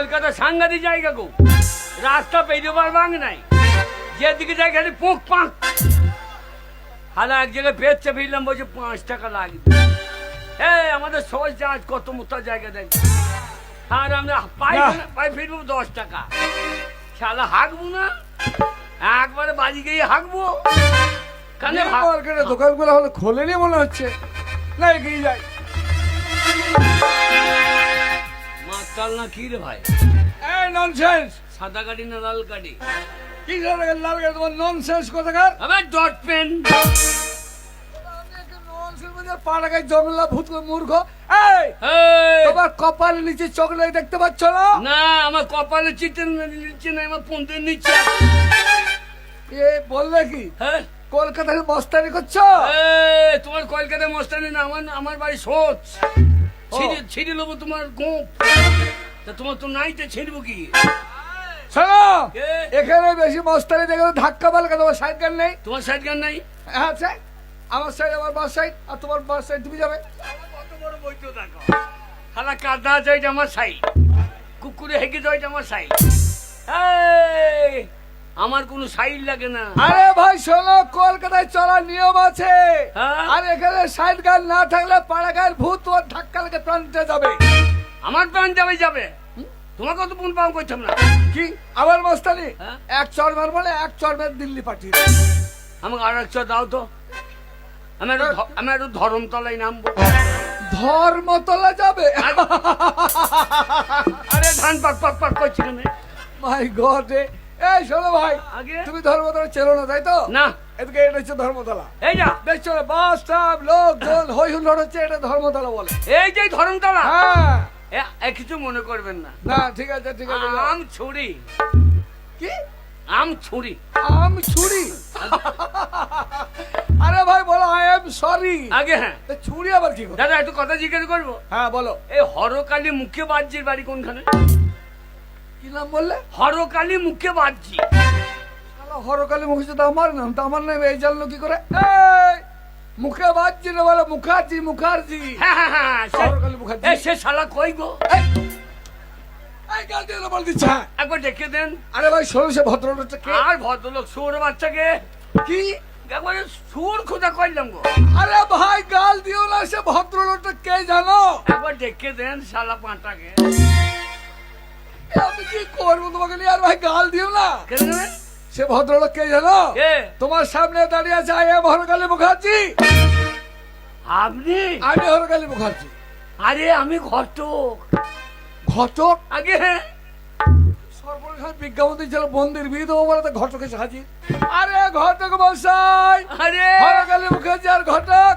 কলকাতা সাংঘাতিক জায়গা গো, রাস্তা পেরোবার বাং নাই, যেদিকে যাই খালি পোঁক পাঁক। হালা এক জায়গায় বেচতে ফিরলাম, বলছে 5 টাকা লাগবে। আমাদের সহজ জাহাজ কত মোটা জায়গা দেখ, আর আমরা পাই ফিরবো 10 টাকা। শালা হাঁকবো না, একবারে বাজি গিয়ে হাঁকবো। দোকানগুলো হলো খোলেনি মনে হচ্ছে, না এগিয়ে যাই। মাতাল না কি রে ভাই? এই ননসেন্স, সাদা গাড়ি না লাল গাড়ি? কি লাল গাড়ি তোমার? ননসেন্স কোথাকার? আবার ডট পেন। পাড়াগায় জমেলা ভূত মূর্খ। এই তোমার কপালের নিচে চকলেট দেখতে পাচ্ছ না? না, আমার কপালে চিটে নিচ্ছে না, আমার পন্থের নিচ্ছে। এ বললে কি হ্যাঁ, কলকাতায় মস্তানি করছো? তোমার কলকাতায় মস্তানি না, আমার বাড়ি সোচ। ছিঁড়ে নেবো তোমার গোপ। তা তোমার তো নাইতে ছিঁড়বো কি? শোনো, এখানে বেশি মস্তানি দেখে ধাক্কা মারলে তোমার সাইড গান নেই? তোমার সাইড গান নাই? হ্যাঁ আছে, আমার সাইড আমার বাস সাইড, আর তোমার বাস সাইড তুমি যাবে। কত বড় বইতো দেখো, খালা কাদা আছে ওইটা আমার সাইড, কুকুরে হেঁকে যায় ওইটা আমার সাইড। আমার কোনো সাইড লাগে না। আরে ভাই শোনো, কলকাতায় চলার নিয়ম আছে, হ্যাঁ? আর এখানে সাইড গান না থাকলে পাড়া গায়ের ভূত তোমার ধাক্কা লেগে প্রাণতে যাবে। আমার প্রাণ যাবে, তোমাকে তো পুন পাও করতাম না। কি আবার মস্তানি? হ্যাঁ? এক চড় মার বলে এক চড় মেরে দিল্লি পাঠিয়ে। আমাকে আর এক চর দাও তো, আমি একটু ধরমতলায় নামবো। ধর্মতলা যাবে? আরে ধান পাক পাক পাক করছি কেন? মাই গড। এই শোনো ভাই, আগে তুমি ধর্মতলা চেনো না তাই তো? না, এদিকে এটা হচ্ছে ধর্মতলা। এই যা দেখছো না বাস স্টপ লোকজন হই হুল্লোড় হচ্ছে, এটা ধর্মতলা বলে। এই যে ধরমতলা। হ্যাঁ, কিছু মনে করবেন না। না ঠিক আছে ঠিক আছে। আম ছুরি। কি আম ছুরি? আম ছুরি? আরে ভাই বলো আই এম সরি। আগে হ্যাঁ, ছুরি আবার কি? দাদা একটু কথা জিজ্ঞেস করবো? হ্যাঁ বলো। এই হরকালী মুখ্য বাহ্যির বাড়ি কোনখানে? কি নাম বললে? হরকালী মুখ্য বাহ্যি। হরকালী মুখে তো আমার নাম, তো আমার নাম এই জানলো কি করে? এই মুখে বাজছি না বলে মুখার্জি মুখার্জি। হ্যাঁ হ্যাঁ হ্যাঁ, হরকালী মুখার্জি। সে শালা কই গো? এই গাল দিয়ে বল দিচ্ছে। একবার ডেকে দেন। আরে ভাই শোনো, সে ভদ্রলোকটা কে? আর ভদ্রলোক শুয়োর বাচ্চাকে কি একবারে শুয়োর খোঁজা করলাম গো। আরে ভাই গাল দিও না, সে ভদ্রলোকটা কে জানো? একবার ডেকে দেন শালা পাঁটাকে। আমি কি করবো তোমাকে নিয়ে? আর ভাই গাল দিও না। কেন? সে ভদ্রলোক কে জানো? কে? তোমার সামনে দাঁড়িয়ে আছে আই এম হরকালী মুখার্জি। আপনি? আমি হরকালী মুখার্জি। আরে আমি ঘটক। ঘটক? আগে হ্যাঁ, সর্বসাধারণ বিজ্ঞাপন দিয়েছিল বন্দির বিয়ে দেবো বলে তো ঘটক এসে হাজির। আরে ঘটক মশাই, আরে হরকালী মুখার্জি আর ঘটক